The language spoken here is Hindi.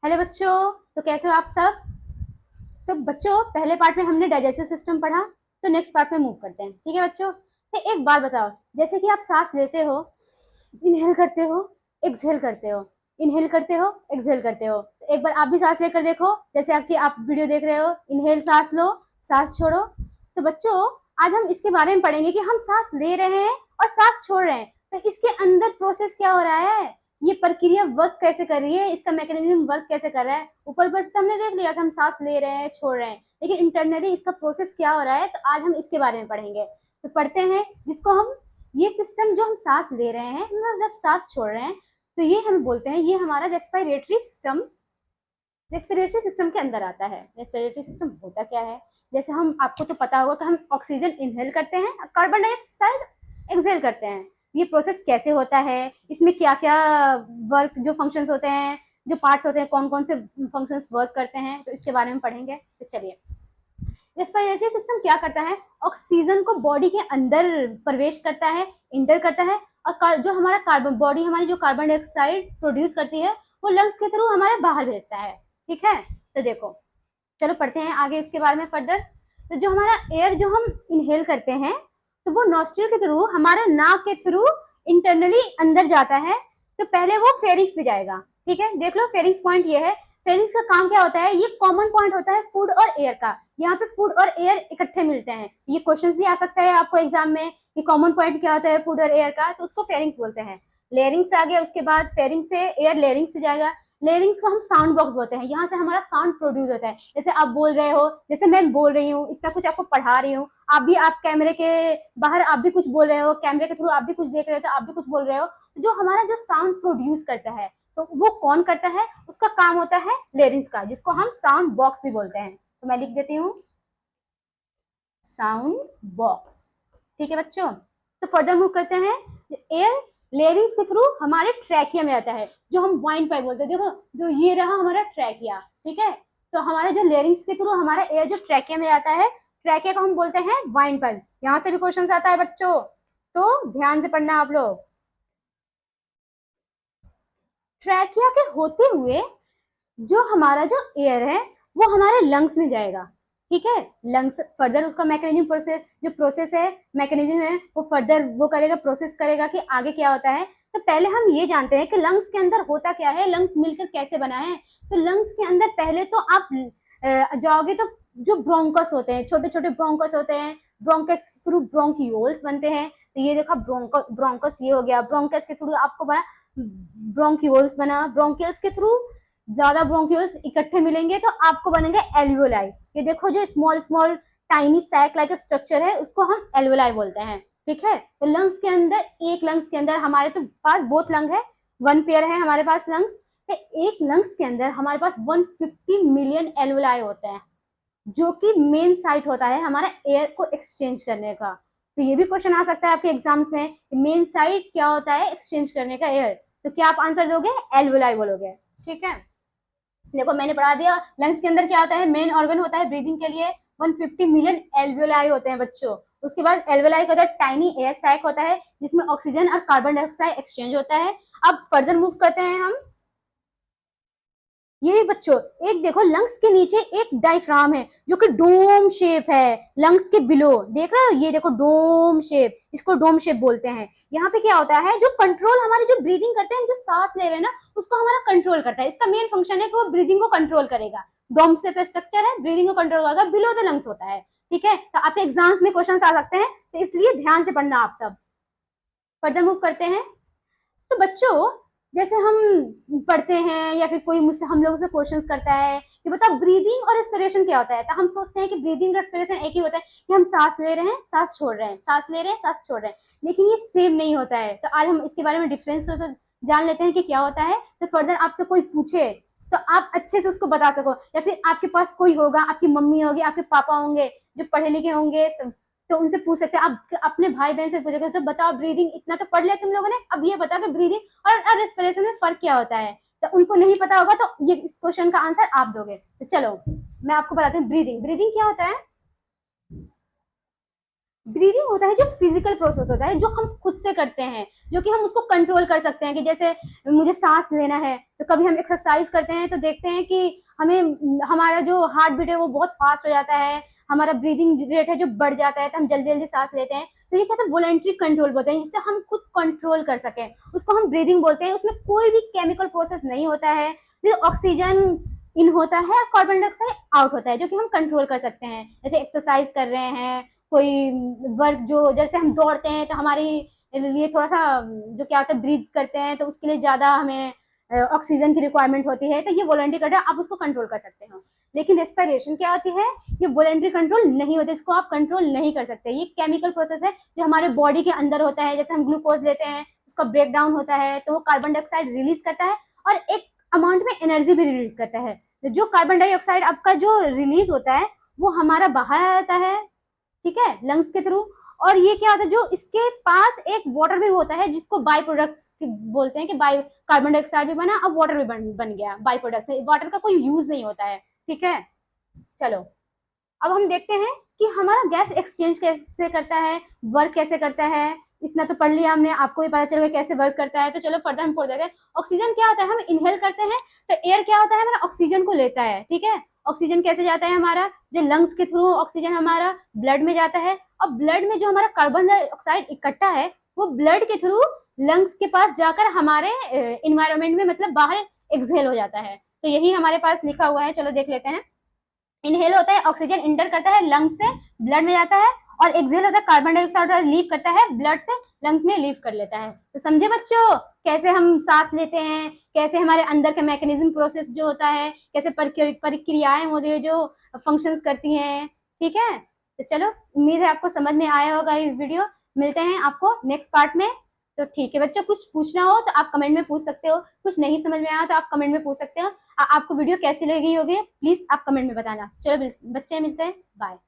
हेलो बच्चों। तो कैसे हो आप सब? तो बच्चों, पहले पार्ट में हमने डाइजेस्टिव सिस्टम पढ़ा। तो नेक्स्ट पार्ट में मूव करते हैं, ठीक है बच्चों? तो एक बात बताओ, जैसे कि आप सांस लेते हो, इनहेल करते हो, एक्सहेल करते हो, इनहेल करते हो, एक्सहेल करते हो। तो एक बार आप भी सांस लेकर देखो, जैसे आपकी आप वीडियो देख रहे हो। इनहेल सांस लो, सांस छोड़ो। तो बच्चों, आज हम इसके बारे में पढ़ेंगे कि हम सांस ले रहे हैं और सांस छोड़ रहे हैं, तो इसके अंदर प्रोसेस क्या हो रहा है, ये प्रक्रिया वर्क कैसे कर रही है, इसका मैकेनिज्म वर्क कैसे कर रहा है। ऊपर ऊपर से हमने देख लिया कि हम सांस ले रहे हैं, छोड़ रहे हैं, लेकिन इंटरनली इसका प्रोसेस क्या हो रहा है, तो आज हम इसके बारे में पढ़ेंगे। तो पढ़ते हैं, जिसको हम ये सिस्टम जो हम सांस ले रहे हैं, मतलब जब सांस छोड़ रहे हैं, तो ये हम बोलते हैं ये हमारा रेस्पिरेटरी सिस्टम। रेस्पिरेटरी सिस्टम के अंदर आता है। रेस्पिरेटरी सिस्टम होता क्या है, जैसे हम आपको तो पता होगा कि हम ऑक्सीजन इनहेल करते हैं, कार्बन डाइऑक्साइड एक्सहेल करते हैं। ये प्रोसेस कैसे होता है, इसमें क्या क्या वर्क जो फंक्शंस होते हैं, जो पार्ट्स होते हैं, कौन कौन से फंक्शंस वर्क करते हैं, तो इसके बारे में पढ़ेंगे। तो चलिए, रेस्पिरेटरी सिस्टम क्या करता है, ऑक्सीजन को बॉडी के अंदर प्रवेश करता है, इंटर करता है, और जो हमारा कार्बन बॉडी हमारी जो कार्बन डाइऑक्साइड प्रोड्यूस करती है, वो लंग्स के थ्रू हमारे बाहर भेजता है। ठीक है, तो देखो, चलो पढ़ते हैं आगे इसके बारे में फर्दर। तो जो हमारा एयर जो हम इनहेल करते हैं, तो वो नॉस्ट्रिल के थ्रू, हमारे नाक के थ्रू इंटरनली अंदर जाता है। तो पहले वो फेरिंग्स में जाएगा। ठीक है, देख लो फेरिंग्स पॉइंट ये है। फेरिंग्स का काम क्या होता है, ये कॉमन पॉइंट होता है फूड और एयर का। यहाँ पे फूड और एयर इकट्ठे मिलते हैं। ये क्वेश्चंस भी आ सकता है आपको एग्जाम में कि कॉमन पॉइंट क्या होता है फूड और एयर का, तो उसको फेरिंग्स बोलते हैं। लेयरिंग्स आ गया, उसके बाद फेरिंग से एयर लेयरिंग से जाएगा। लेयरिंग्स को हम साउंड बॉक्स बोलते हैं, यहाँ से हमारा साउंड प्रोड्यूस होता है। जैसे आप बोल रहे हो, जैसे मैं बोल रही हूँ, इतना कुछ आपको पढ़ा रही हूँ, आप भी आप कैमरे के बाहर आप भी कुछ बोल रहे हो, कैमरे के थ्रू आप भी कुछ देख रहे हो, तो आप भी कुछ बोल रहे हो। तो जो हमारा जो साउंड प्रोड्यूस करता है, तो वो कौन करता है, उसका काम होता है लेरिंग्स का, जिसको हम साउंड बॉक्स भी बोलते हैं। तो मैं लिख देती हूँ साउंड बॉक्स। ठीक है बच्चों, तो फर्दर मूव करते हैं। एयर लेयरिंग्स के थ्रू हमारे ट्रैकिया में आता है, जो हम वाइन पाइप बोलते हैं। देखो, जो ये रहा हमारा ट्रैकिया। ठीक है, तो हमारे जो लेयरिंग्स के थ्रू हमारा एयर जो ट्रैकिया में आता है, ट्रैकिया को हम बोलते हैं वाइन पाइप। यहाँ से भी क्वेश्चन आता है बच्चों, तो ध्यान से पढ़ना आप लोग। ट्रैकिया के होते हुए जो हमारा जो एयर है, वो हमारे लंग्स में जाएगा। ठीक है, लंग्स फर्दर उसका मैकेनिज्म प्रोसेस जो प्रोसेस है, मैकेनिज्म है, वो फर्दर वो करेगा, प्रोसेस करेगा कि आगे क्या होता है। तो पहले हम ये जानते हैं कि लंग्स के अंदर होता क्या है, लंग्स मिलकर कैसे बना है। तो लंग्स के अंदर पहले तो आप जाओगे तो जो ब्रोंकस होते हैं, छोटे छोटे ब्रोंकस होते हैं, ब्रोंकस थ्रू ब्रोंकियोल्स बनते हैं। तो ये देखा, ब्रोंकस ये हो गया, ब्रोंकस के थ्रू आपको बना ब्रोंकियोल्स बना, ब्रोंकियल्स के थ्रू ज्यादा ब्रोंक्यूल्स इकट्ठे मिलेंगे तो आपको बनेंगे एल्वियोलाई। ये देखो, जो small small tiny sac like structure है, उसको हम एल्वियोलाई बोलते हैं। ठीक है, तो लंग्स के अंदर, एक लंग्स के अंदर हमारे तो पास बोथ लंग है, वन पेयर है हमारे पास लंग्स। तो एक लंग्स के अंदर हमारे पास 150 मिलियन एल्वियोलाई होते हैं, जो कि मेन साइट होता है हमारा एयर को एक्सचेंज करने का। तो ये भी क्वेश्चन आ सकता है आपके एग्जाम्स में, मेन साइट क्या होता है एक्सचेंज करने का एयर। तो क्या आप आंसर दोगे, एल्वियोलाई बोलोगे। ठीक है, देखो मैंने पढ़ा दिया, लंग्स के अंदर क्या होता है, मेन ऑर्गन होता है ब्रीदिंग के लिए, 150 मिलियन एल्वियोलाई होते हैं बच्चों। उसके बाद एल्वियोलाई के अंदर टाइनी एयर सैक होता है, जिसमें ऑक्सीजन और कार्बन डाइऑक्साइड एक्सचेंज होता है। अब फर्दर मूव करते हैं हम। ये बच्चों, एक देखो, लंग्स के नीचे एक डायफ्राम है, जो कि डोम शेप है। लंग्स के बिलो देख रहे हो, ये देखो डोम शेप, इसको डोम शेप बोलते हैं। यहाँ पे क्या होता है, जो कंट्रोल हमारी जो ब्रीदिंग करते हैं, जो सांस ले रहे हैं ना, उसको हमारा कंट्रोल करता है। इसका मेन फंक्शन है कि वो ब्रीदिंग को कंट्रोल करेगा। डोम शेप स्ट्रक्चर है, ब्रीदिंग को कंट्रोल करेगा, बिलो द लंग्स होता है। ठीक है, तो आपके एग्जाम्स में क्वेश्चन आ सकते हैं, तो इसलिए ध्यान से पढ़ना आप सब। फर्दर मूव करते हैं। तो बच्चों, जैसे हम पढ़ते हैं या फिर कोई मुझसे हम लोगों से क्वेश्चंस करता है कि बताओ ब्रीदिंग और रेस्पिरेशन क्या होता है, तो हम सोचते हैं कि ब्रीदिंग रेस्पिरेशन एक ही होता है, कि हम सांस ले रहे हैं, सांस छोड़ रहे हैं, सांस ले रहे हैं, सांस छोड़ रहे हैं, लेकिन ये सेम नहीं होता है। तो आज हम इसके बारे में डिफरेंस जान लेते हैं कि क्या होता है। तो फर्दर आपसे कोई पूछे तो आप अच्छे से उसको बता सको, या फिर आपके पास कोई होगा, आपकी मम्मी होगी, आपके पापा होंगे जो पढ़े लिखे होंगे, तो उनसे पूछ सकते हैं। आप अपने भाई बहन से पूछोगे तो बताओ ब्रीदिंग, इतना तो पढ़ लिया तुम लोगों ने, अब ये बताओ कि ब्रीदिंग और रेस्पिरेशन में फर्क क्या होता है। तो उनको नहीं पता होगा, तो ये इस क्वेश्चन का आंसर आप दोगे। तो चलो मैं आपको बताती हूँ, ब्रीदिंग ब्रीदिंग क्या होता है। ब्रीदिंग होता है जो फिजिकल प्रोसेस होता है, जो हम खुद से करते हैं, जो कि हम उसको कंट्रोल कर सकते हैं। कि जैसे मुझे सांस लेना है, तो कभी हम एक्सरसाइज करते हैं तो देखते हैं कि हमें हमारा जो हार्ट बीट है वो बहुत फास्ट हो जाता है, हमारा ब्रीदिंग रेट है जो बढ़ जाता है, तो हम जल्दी जल्दी सांस लेते हैं। तो ये कहते हैं वॉलेंट्री कंट्रोल बोलते हैं, जिससे हम खुद कंट्रोल कर सकें, उसको हम ब्रीदिंग बोलते हैं। उसमें कोई भी केमिकल प्रोसेस नहीं होता है, ऑक्सीजन इन होता है, कार्बन डाइऑक्साइड आउट होता है, जो कि हम कंट्रोल कर सकते हैं। जैसे एक्सरसाइज कर रहे हैं, कोई वर्क, जो जैसे हम दौड़ते हैं तो हमारी लिए थोड़ा सा जो क्या होता है ब्रीथ करते हैं, तो उसके लिए ज़्यादा हमें ऑक्सीजन की रिक्वायरमेंट होती है, तो ये वॉलंटरी कर रहे हैं, आप उसको कंट्रोल कर सकते हो। लेकिन रेस्पिरेशन क्या होती है, ये वॉलंटरी कंट्रोल नहीं होती, इसको आप कंट्रोल नहीं कर सकते। ये केमिकल प्रोसेस है जो हमारे बॉडी के अंदर होता है। जैसे हम ग्लूकोज लेते हैं, उसका ब्रेक डाउन होता है, तो वो कार्बन डाइऑक्साइड रिलीज करता है और एक अमाउंट में एनर्जी भी रिलीज करता है। जो कार्बन डाइऑक्साइड आपका जो रिलीज होता है वो हमारा बाहर आता है, ठीक है, लंग्स के थ्रू। और ये क्या होता है, जो इसके पास एक वाटर भी होता है, जिसको बाई प्रोडक्ट बोलते हैं, कि बाई कार्बन डाइऑक्साइड भी बना, अब वाटर भी बन गया बाई प्रोडक्ट से। वाटर का कोई यूज नहीं होता है, ठीक है। चलो अब हम देखते हैं कि हमारा गैस एक्सचेंज कैसे करता है, वर्क कैसे करता है। इतना तो पढ़ लिया हमने, आपको भी पता चल गया कैसे वर्क करता है। तो चलो फर्दर हम पढ़ देते हैं। ऑक्सीजन क्या होता है, हम इनहेल करते हैं, तो एयर क्या होता है, हमारा ऑक्सीजन को लेता है, ठीक है। ऑक्सीजन कैसे जाता है, हमारा जो लंग्स के थ्रू ऑक्सीजन हमारा ब्लड में जाता है, और ब्लड में जो हमारा कार्बन डाइऑक्साइड इकट्ठा है वो ब्लड के थ्रू लंग्स के पास जाकर हमारे इन्वायरमेंट में, मतलब बाहर एक्सहेल हो जाता है। तो यही हमारे पास लिखा हुआ है, चलो देख लेते हैं। इनहेल होता है ऑक्सीजन इंटर करता है लंग्स से, ब्लड में जाता है, और एक्सहेल होता है कार्बन डाइऑक्साइड लीव करता है ब्लड से, लंग्स में लीव कर लेता है। तो समझे बच्चों कैसे हम सांस लेते हैं, कैसे हमारे अंदर का मैकेनिज्म प्रोसेस जो होता है, कैसे प्रक्रियाएं होती है जो फंक्शंस करती हैं, ठीक है। तो चलो उम्मीद है आपको समझ में आया होगा ये वीडियो। मिलते हैं आपको नेक्स्ट पार्ट में। तो ठीक है बच्चों, कुछ पूछना हो तो आप कमेंट में पूछ सकते हो, कुछ नहीं समझ में आया तो आप कमेंट में पूछ सकते हो। आपको वीडियो कैसी लगी होगी प्लीज आप कमेंट में बताना। चलो बच्चे मिलते हैं, बाय।